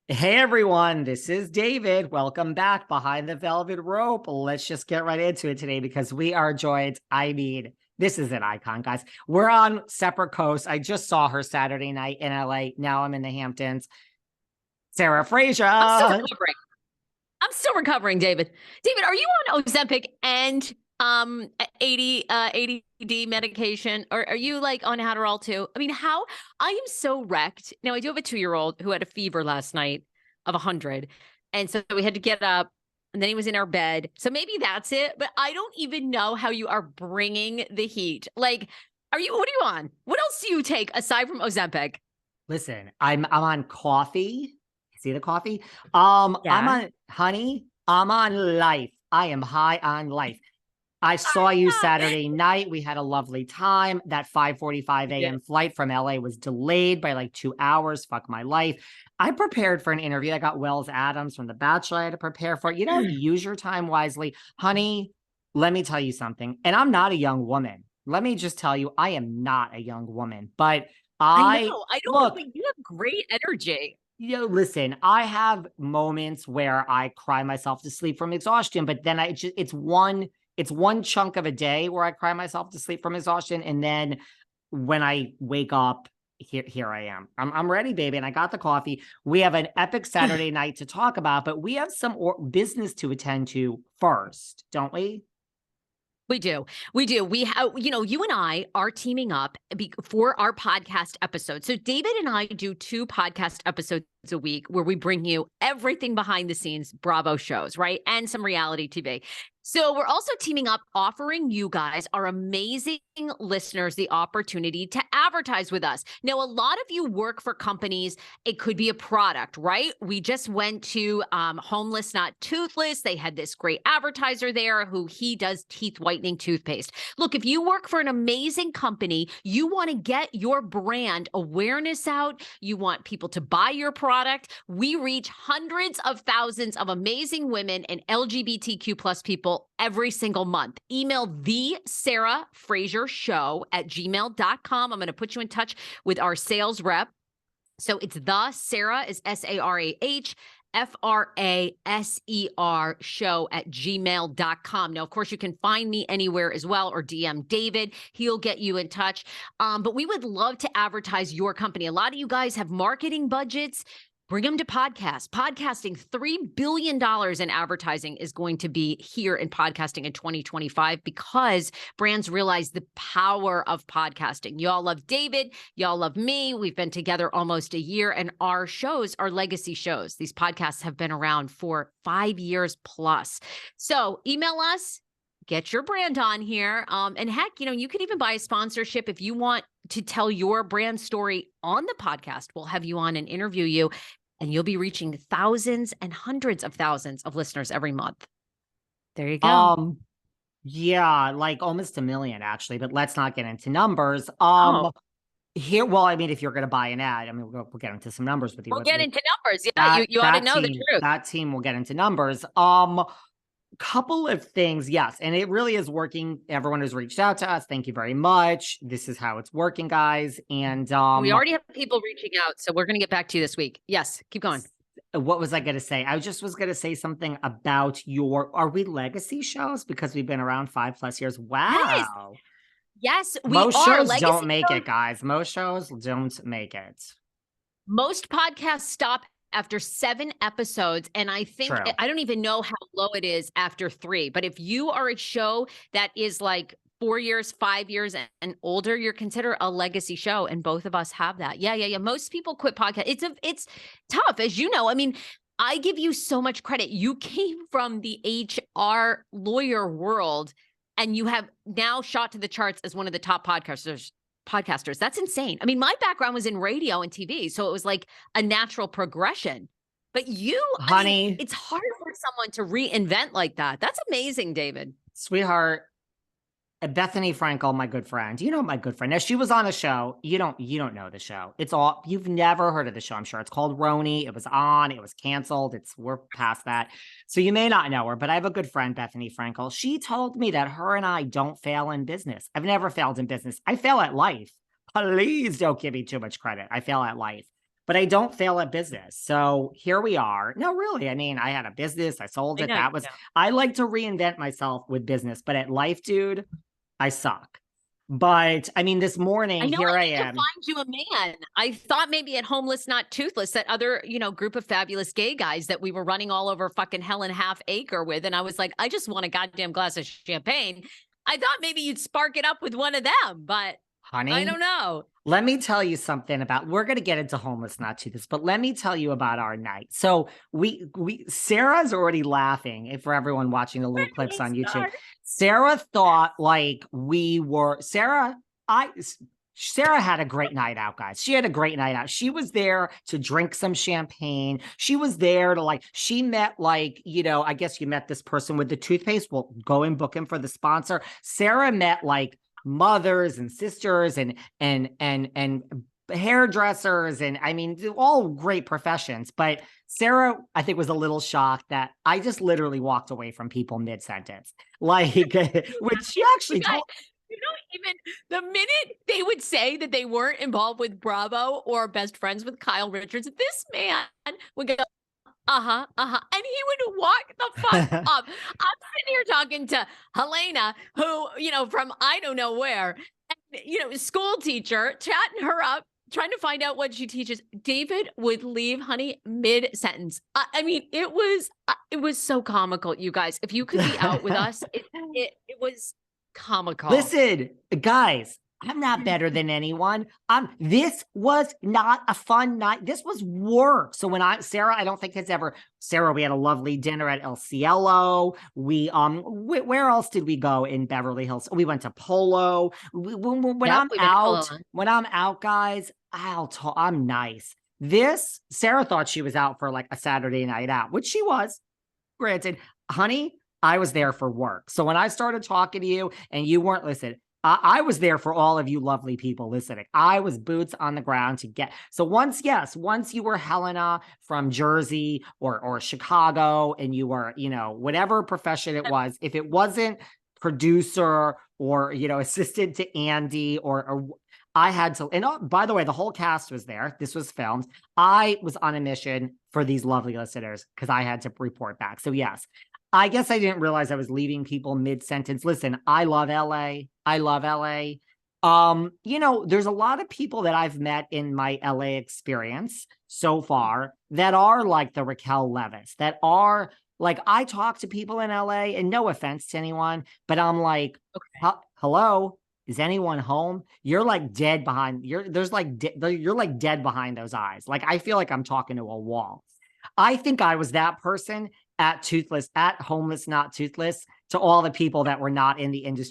Hey everyone, this is David. Welcome back behind the velvet rope. Let's just get right into it today because we are joined. This is an icon, guys. We're on separate coasts. I just saw her Saturday night in LA. Now I'm in the Hamptons. Sarah Fraser. I'm still recovering. David. David, are you on Ozempic and 80 ADD medication, or are you like on Adderall too? I mean, I am so wrecked. Now, I do have a 2-year-old who had a fever last night of 100. And so we had to get up, and then he was in our bed. So maybe that's it, but I don't even know how you are bringing the heat. Like, what are you on? What else do you take aside from Ozempic? Listen, I'm on coffee. See the coffee? Yeah. I'm on honey. I'm on life. I am high on life. I saw you Saturday night. We had a lovely time. That 5:45 a.m. flight from LA was delayed by like 2 hours. Fuck my life. I prepared for an interview. I got Wells Adams from The Bachelor. I had to prepare for it. Use your time wisely. Honey, let me tell you something. And I'm not a young woman. Let me just tell you, I am not a young woman. But I know. I don't know, but you have great energy. Listen, I have moments where I cry myself to sleep from exhaustion, but then it's one chunk of a day where I cry myself to sleep from exhaustion. And then when I wake up, here I am. I'm ready, baby. And I got the coffee. We have an epic Saturday night to talk about, but we have some business to attend to first, don't we? We do. We have, you and I are teaming up for our podcast episode. So David and I do 2 podcast episodes a week where we bring you everything behind the scenes Bravo shows, right? And some reality TV. So we're also teaming up, offering you guys, our amazing listeners, the opportunity to advertise with us. Now, a lot of you work for companies. It could be a product, right? We just went to Homeless, Not Toothless. They had this great advertiser there he does teeth whitening toothpaste. Look, if you work for an amazing company, you want to get your brand awareness out. You want people to buy your product. We reach hundreds of thousands of amazing women and LGBTQ plus people every single month. Email the Sarah Fraser Show at gmail.com. I'm going to put you in touch with our sales rep. So it's the Sarah is SARAH FRASER show at gmail.com. Now, of course, you can find me anywhere as well, or DM David. He'll get you in touch. But we would love to advertise your company. A lot of you guys have marketing budgets. Bring them to podcast. Podcasting, $3 billion in advertising is going to be here in podcasting in 2025 because brands realize the power of podcasting. Y'all love David. Y'all love me. We've been together almost a year, and our shows are legacy shows. These podcasts have been around for 5 years plus. So email us. Get your brand on here. And heck, you could even buy a sponsorship if you want to tell your brand story on the podcast. We'll have you on and interview you, and you'll be reaching thousands and hundreds of thousands of listeners every month. There you go. Yeah, like almost 1 million actually, but let's not get into numbers. Here, well, I mean, if you're going to buy an ad, I mean, we'll get into some numbers with you. We'll get into numbers. Yeah, you ought to know the truth. That team will get into numbers. Couple of things, yes, and it really is working. Everyone who's reached out to us, thank you very much. This is how it's working, guys. And we already have people reaching out, so we're going to get back to you this week. Yes, keep going. What was I going to say? I just was going to say something about are we legacy shows because we've been around 5+ years? Wow. Yes, most shows don't make it, guys. Most shows don't make it. Most podcasts stop after 7 episodes. And I think, I don't even know how low it is after 3. But if you are a show that is like 4 years, 5 years and older, you're considered a legacy show. And both of us have that. Yeah. Most people quit podcast. It's tough, as you know. I mean, I give you so much credit. You came from the HR lawyer world, and you have now shot to the charts as one of the top podcasters. That's insane. I mean, my background was in radio and TV, so it was like a natural progression. But you, honey, it's hard for someone to reinvent like that. That's amazing, David. Sweetheart, Bethany Frankel, my good friend. You know my good friend. Now, she was on a show. You don't know the show. You've never heard of the show, I'm sure. It's called RHOBH. It was on. It was canceled. We're past that. So you may not know her, but I have a good friend, Bethany Frankel. She told me that her and I don't fail in business. I've never failed in business. I fail at life. Please don't give me too much credit. I fail at life. but I don't fail at business. So here we are. No, really. I mean, I had a business. I sold it. I like to reinvent myself with business, but at life, dude, I suck. But I mean, this morning, here I am. To find you a man. I thought maybe at Homeless Not Toothless, that other, group of fabulous gay guys that we were running all over fucking hell and half acre with. And I was like, I just want a goddamn glass of champagne. I thought maybe you'd spark it up with one of them, but honey, I don't know. Let me tell you something we're going to get into Homeless Not Toothless, but let me tell you about our night. So Sarah's already laughing. If for everyone watching the little clips on YouTube, Sarah thought like Sarah had a great night out, guys. She had a great night out. She was there to drink some champagne. She was there to she met I guess you met this person with the toothpaste. Well, go and book him for the sponsor. Sarah met mothers and sisters and hairdressers, and I mean, all great professions. But Sarah, I think, was a little shocked that I just literally walked away from people mid-sentence, which she actually told. Even the minute they would say that they weren't involved with Bravo or best friends with Kyle Richards, this man would go, and he would walk the fuck up. I'm sitting here talking to Helena, who, from I don't know where, and, school teacher, chatting her up, trying to find out what she teaches. David would leave, honey, mid-sentence. I mean, it was so comical, you guys. If you could be out with us, it was comical. Listen, guys, I'm not better than anyone. This was not a fun night. This was work. So when Sarah, I don't think has ever, Sarah, we had a lovely dinner at El Cielo. We, where else did we go in Beverly Hills? We went to Polo. When I'm out, guys, I'm nice. Sarah thought she was out for a Saturday night out, which she was, granted. Honey, I was there for work. So when I started talking to you and you weren't listening, I was there for all of you lovely people listening. I was boots on the ground to get. So once you were Helena from Jersey or Chicago, and you were, whatever profession it was, if it wasn't producer or, assistant to Andy or I had to, and by the way, the whole cast was there. This was filmed. I was on a mission for these lovely listeners because I had to report back. So yes, I guess I didn't realize I was leaving people mid-sentence. Listen, I love LA. There's a lot of people that I've met in my LA experience so far that are like the Raquel Leviss, that are I talk to people in LA, and no offense to anyone, but I'm like, hello, is anyone home? You're dead behind. You're dead behind those eyes. I feel like I'm talking to a wall. I think I was that person at Homeless Not Toothless, to all the people that were not in the industry